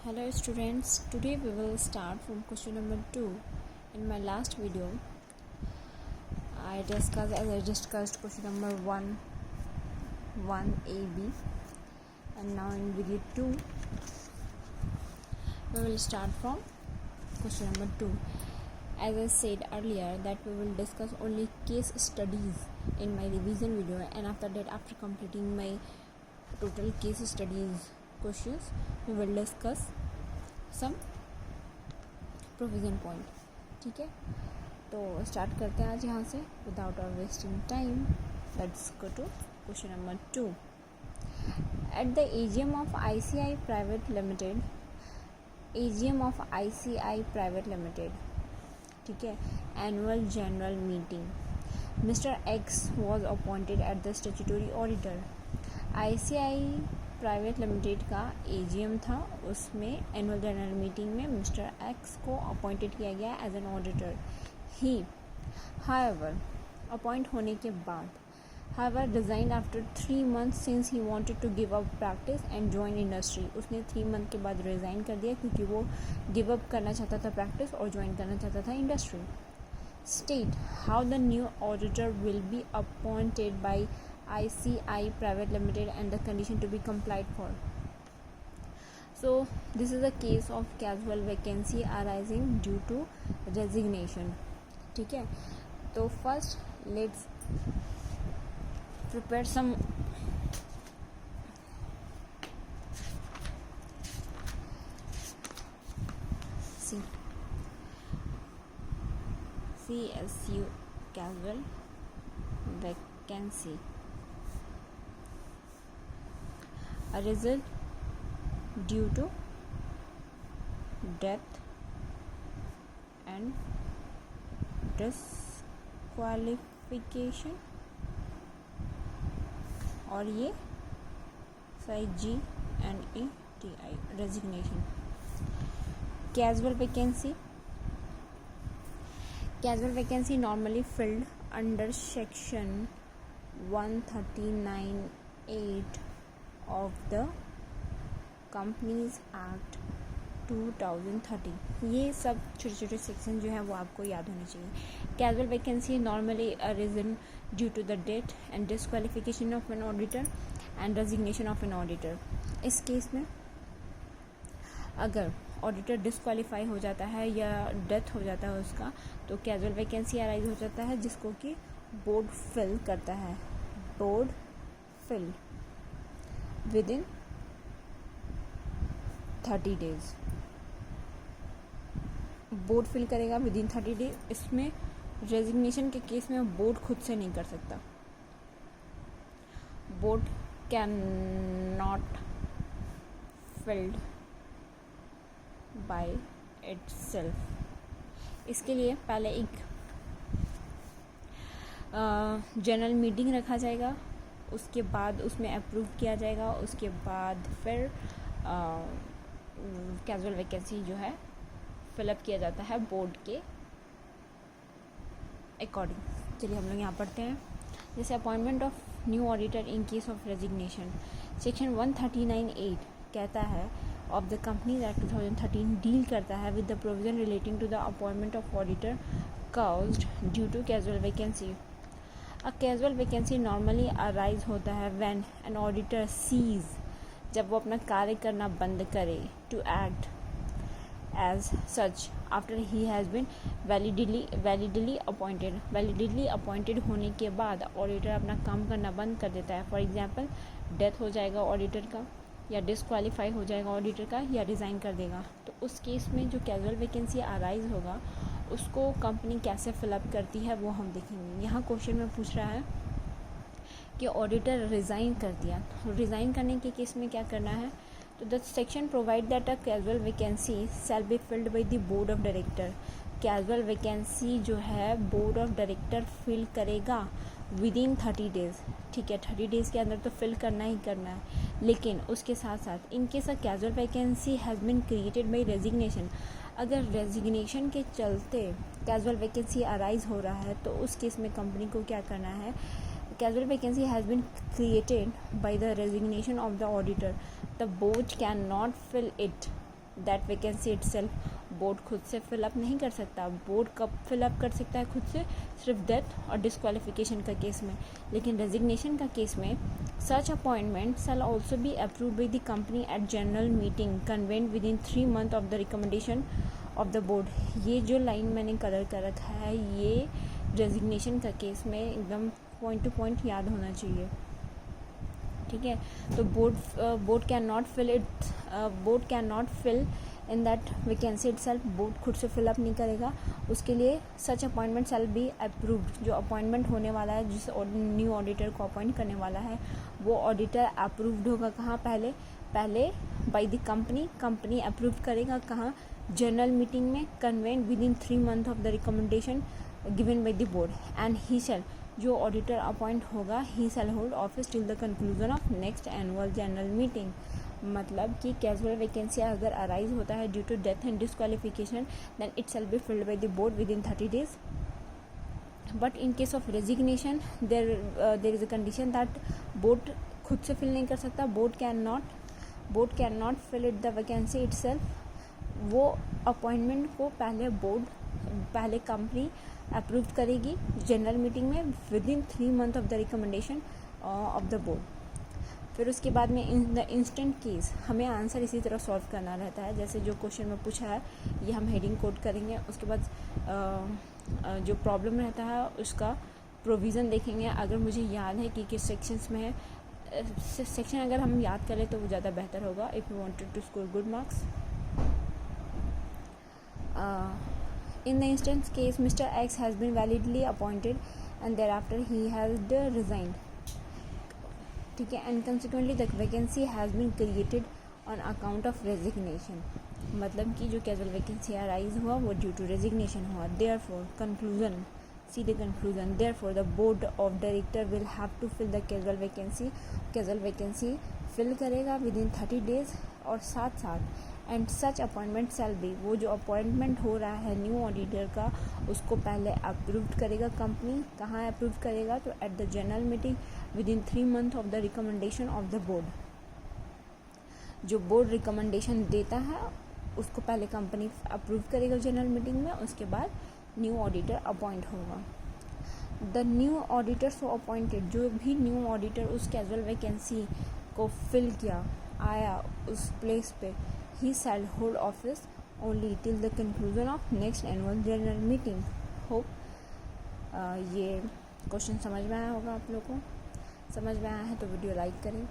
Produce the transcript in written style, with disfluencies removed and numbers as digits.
Hello students, today we will start from question number 2. In my last video, I discussed question number 1, 1a, b, and now in video 2, we will start from question number 2. As I said earlier that we will discuss only case studies in my revision video, and after that, after completing my total case studies questions, we will discuss some provision point. ठीक है, तो start करते हैं आज यहाँ से without our wasting time. Let's go to question number 2. At the AGM of ICI Private Limited, ठीक है, annual general meeting, mister X was appointed at the statutory auditor. ICI private limited का AGM था, उसमें annual general meeting में mister X को appointed किया गया as an auditor. He however appoint होने के बाद however resign after 3 months since he wanted to give up practice and join industry. उसने 3 month के बाद रिज़ाइन कर दिया क्योंकि वो गिव अप करना चाहता था प्रैक्टिस और ज्वाइन करना चाहता था industry. State how the new auditor will be appointed by ICI Private Limited and the condition to be complied for. So this is a case of casual vacancy arising due to resignation. ठीक है, तो first let's prepare some CSU casual vacancy. A result due to death and disqualification, और ये GNETI resignation. Casual vacancy normally filled under section 139(8) of the Companies Act 2013. ये सब छोटे छोटे section जो है वो आपको याद होने चाहिए. Casual vacancy normally arisen due to the death and disqualification of an auditor and resignation of an auditor. इस केस में अगर ऑडिटर डिस्क्वालीफाई हो जाता है या डेथ हो जाता है उसका, तो कैजुअल वैकेंसी अराइज हो जाता है जिसको कि बोर्ड फिल करता है. Board fill within 30 days. Board fill करेगा विदिन 30 डेज. इसमें रेजिग्नेशन के केस में बोर्ड खुद से नहीं कर सकता. Board can not filled by itself. इसके लिए पहले एक जनरल मीटिंग रखा जाएगा, उसके बाद उसमें अप्रूव किया जाएगा, उसके बाद फिर कैजुअल वैकेंसी जो है फिलअप किया जाता है बोर्ड के अकॉर्डिंग. चलिए हम लोग यहाँ पढ़ते हैं. जैसे appointment of new auditor in case of resignation. Section 139(8) कहता है of the companies act 2013 deal करता है with the provision relating to the appointment of auditor caused due to casual vacancy. A casual vacancy normally arise होता है when an auditor seize, जब वो अपना कार्य करना बंद करे, to act as such after he has been validly appointed होने के बाद ऑडिटर अपना काम करना बंद कर देता है. फॉर एग्जांपल डेथ हो जाएगा ऑडिटर का, या डिस्क्वालीफाई हो जाएगा ऑडिटर का, या रिज़ाइन कर देगा. तो उस केस में जो कैजुअल वैकेंसी अराइज होगा उसको कंपनी कैसे फिलअप करती है वो हम देखेंगे. यहाँ क्वेश्चन में पूछ रहा है कि ऑडिटर रिज़ाइन कर दिया. रिज़ाइन करने के केस में क्या करना है, तो the section provide that a casual vacancy shell be filled by the board of director. Casual vacancy जो है बोर्ड ऑफ डायरेक्टर फिल करेगा विदिन 30 डेज़. ठीक है, 30 डेज़ के अंदर तो फिल करना ही करना है. लेकिन उसके साथ साथ in case a casual vacancy has been created by resignation, अगर रेजिग्नेशन के चलते कैजुअल वैकेंसी अराइज हो रहा है तो उस केस में कंपनी को क्या करना है, casual vacancy has been created by the resignation of the auditor, the board cannot fill it that vacancy itself. Board खुद से फिलअप नहीं कर सकता। बोर्ड कब फिलअप कर सकता है खुद से? सिर्फ डेथ और डिस्क्वालिफिकेशन का केस में। लेकिन रेजिग्नेशन का केस में सच appointment shall also be approved by the company at general meeting convened with in 3 months of the recommendation of the board. ये जो लाइन मैंने कलर कर रखा है, ये रेजिग्नेशन का केस में एकदम पॉइंट टू पॉइंट याद होना चाहिए, ठीक है। तो board can not fill in that vacancy itself. Board खुद से फिलअप नहीं करेगा, उसके लिए such appointment shall be approved. जो अपॉइंटमेंट होने वाला है, जिस न्यू ऑडिटर को अपॉइंट करने वाला है, वो ऑडिटर अप्रूव्ड होगा कहाँ? पहले बाय द कंपनी अप्रूव करेगा कहाँ? जनरल मीटिंग में, convened with in 3 months of the recommendation given by the board. And he shall, जो ऑडिटर अपॉइंट होगा, he shall hold office till the conclusion of next annual general meeting. मतलब कि casual vacancy अगर arise होता है due to death and disqualification, then it shall be filled by the board with in 30 days। But in case of resignation there is a condition that board खुद से फिल नहीं कर सकता। Board can not fill it the vacancy itself. वो appointment को पहले company approve करेगी जनरल मीटिंग में with in 3 months of the recommendation of the board. फिर उसके बाद में इन द इंस्टेंट केस हमें आंसर इसी तरह सॉल्व करना रहता है, जैसे जो क्वेश्चन में पूछा है ये हम हेडिंग कोड करेंगे। उसके बाद जो प्रॉब्लम रहता है उसका प्रोविज़न देखेंगे। अगर मुझे याद है कि किस सेक्शंस में है, सेक्शन अगर हम याद करें तो वो ज़्यादा बेहतर होगा if you wanted to score good marks. In the instance case, Mr. X has been validly appointed and thereafter he has resigned, ठीक है, and consequently the vacancy has been created on account of resignation। मतलब कि जो casual vacancy arise हुआ वो due to resignation हुआ। Therefore conclusion, सीधे conclusion, therefore the board of director will have to fill the casual vacancy। Casual vacancy fill करेगा with in 30 days। और साथ and such appointment shall be, वो जो appointment हो रहा है न्यू ऑडिटर का, उसको पहले अप्रूव्ड करेगा कंपनी। कहाँ अप्रूव करेगा? तो at the general meeting with in 3 months of the recommendation of the board. जो बोर्ड रिकमेंडेशन देता है उसको पहले कंपनी अप्रूव करेगा जनरल मीटिंग में, उसके बाद न्यू ऑडिटर अपॉइंट होगा। The new auditor so appointed, जो भी न्यू ऑडिटर उस कैजुअल वैकेंसी को फिल किया आया उस प्लेस पे, he shall hold office only till the conclusion of next annual general meeting। hope ये क्वेश्चन समझ में आया होगा आप लोगों को। समझ में आया है तो वीडियो लाइक करें।